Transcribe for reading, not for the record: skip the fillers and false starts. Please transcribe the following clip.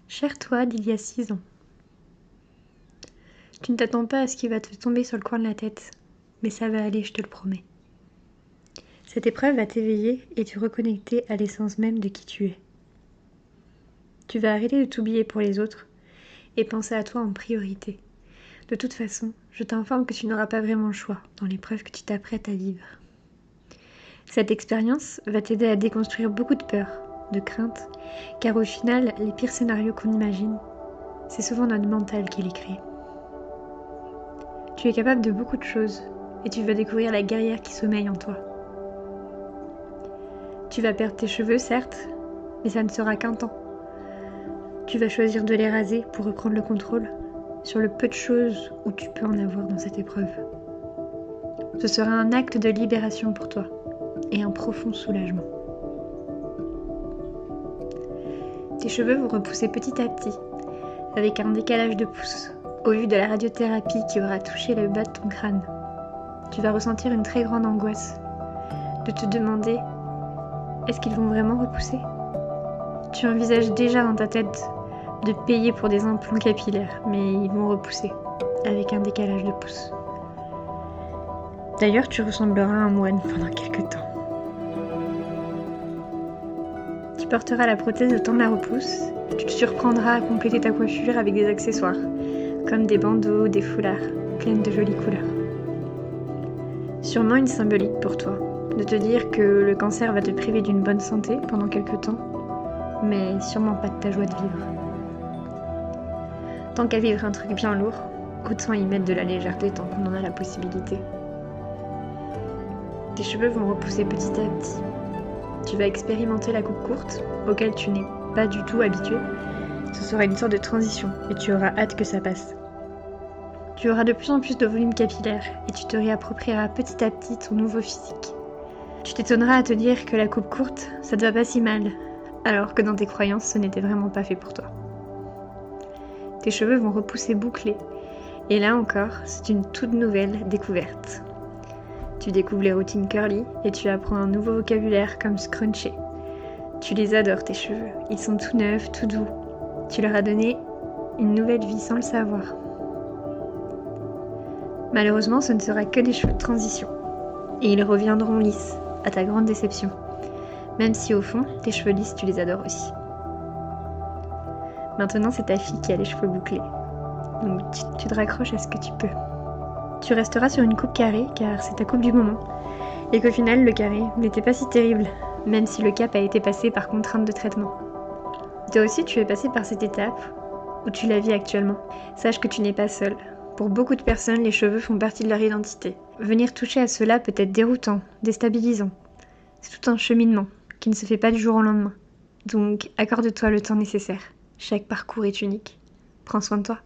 Cher toi d'il y a 6 ans. Tu ne t'attends pas à ce qui va te tomber sur le coin de la tête, mais ça va aller, je te le promets. Cette épreuve va t'éveiller et te reconnecter à l'essence même de qui tu es. Tu vas arrêter de t'oublier pour les autres et penser à toi en priorité. De toute façon, je t'informe que tu n'auras pas vraiment le choix dans l'épreuve que tu t'apprêtes à vivre. Cette expérience va t'aider à déconstruire beaucoup de peurs, de craintes, car au final, les pires scénarios qu'on imagine, c'est souvent notre mental qui les crée. Tu es capable de beaucoup de choses et tu vas découvrir la guerrière qui sommeille en toi. Tu vas perdre tes cheveux, certes, mais ça ne sera qu'un temps. Tu vas choisir de les raser pour reprendre le contrôle sur le peu de choses où tu peux en avoir dans cette épreuve. Ce sera un acte de libération pour toi et un profond soulagement. Tes cheveux vont repousser petit à petit, avec un décalage de pouces, au vu de la radiothérapie qui aura touché le bas de ton crâne. Tu vas ressentir une très grande angoisse de te demander est-ce qu'ils vont vraiment repousser ? Tu envisages déjà dans ta tête de payer pour des implants capillaires, mais ils vont repousser, avec un décalage de pouces. D'ailleurs, tu ressembleras à un moine pendant quelques temps. Tu porteras la prothèse le temps de la repousse, tu te surprendras à compléter ta coiffure avec des accessoires, comme des bandeaux, des foulards, pleines de jolies couleurs. Sûrement une symbolique pour toi, de te dire que le cancer va te priver d'une bonne santé pendant quelques temps, mais sûrement pas de ta joie de vivre. Tant qu'à vivre un truc bien lourd, autant y mettre de la légèreté tant qu'on en a la possibilité. Tes cheveux vont repousser petit à petit. Tu vas expérimenter la coupe courte, auquel tu n'es pas du tout habitué. Ce sera une sorte de transition et tu auras hâte que ça passe. Tu auras de plus en plus de volume capillaire et tu te réapproprieras petit à petit ton nouveau physique. Tu t'étonneras à te dire que la coupe courte, ça te va pas si mal, alors que dans tes croyances, ce n'était vraiment pas fait pour toi. Tes cheveux vont repousser bouclés, et là encore, c'est une toute nouvelle découverte. Tu découvres les routines curly et tu apprends un nouveau vocabulaire comme scruncher. Tu les adores tes cheveux, ils sont tout neufs, tout doux. Tu leur as donné une nouvelle vie sans le savoir. Malheureusement, ce ne sera que des cheveux de transition. Et ils reviendront lisses, à ta grande déception. Même si au fond, tes cheveux lisses, tu les adores aussi. Maintenant, c'est ta fille qui a les cheveux bouclés. Donc tu te raccroches à ce que tu peux. Tu resteras sur une coupe carrée, car c'est ta coupe du moment. Et qu'au final, le carré n'était pas si terrible, même si le cap a été passé par contrainte de traitement. Toi aussi, tu es passé par cette étape, où tu la vis actuellement. Sache que tu n'es pas seule. Pour beaucoup de personnes, les cheveux font partie de leur identité. Venir toucher à cela peut être déroutant, déstabilisant. C'est tout un cheminement, qui ne se fait pas du jour au lendemain. Donc, accorde-toi le temps nécessaire. Chaque parcours est unique. Prends soin de toi.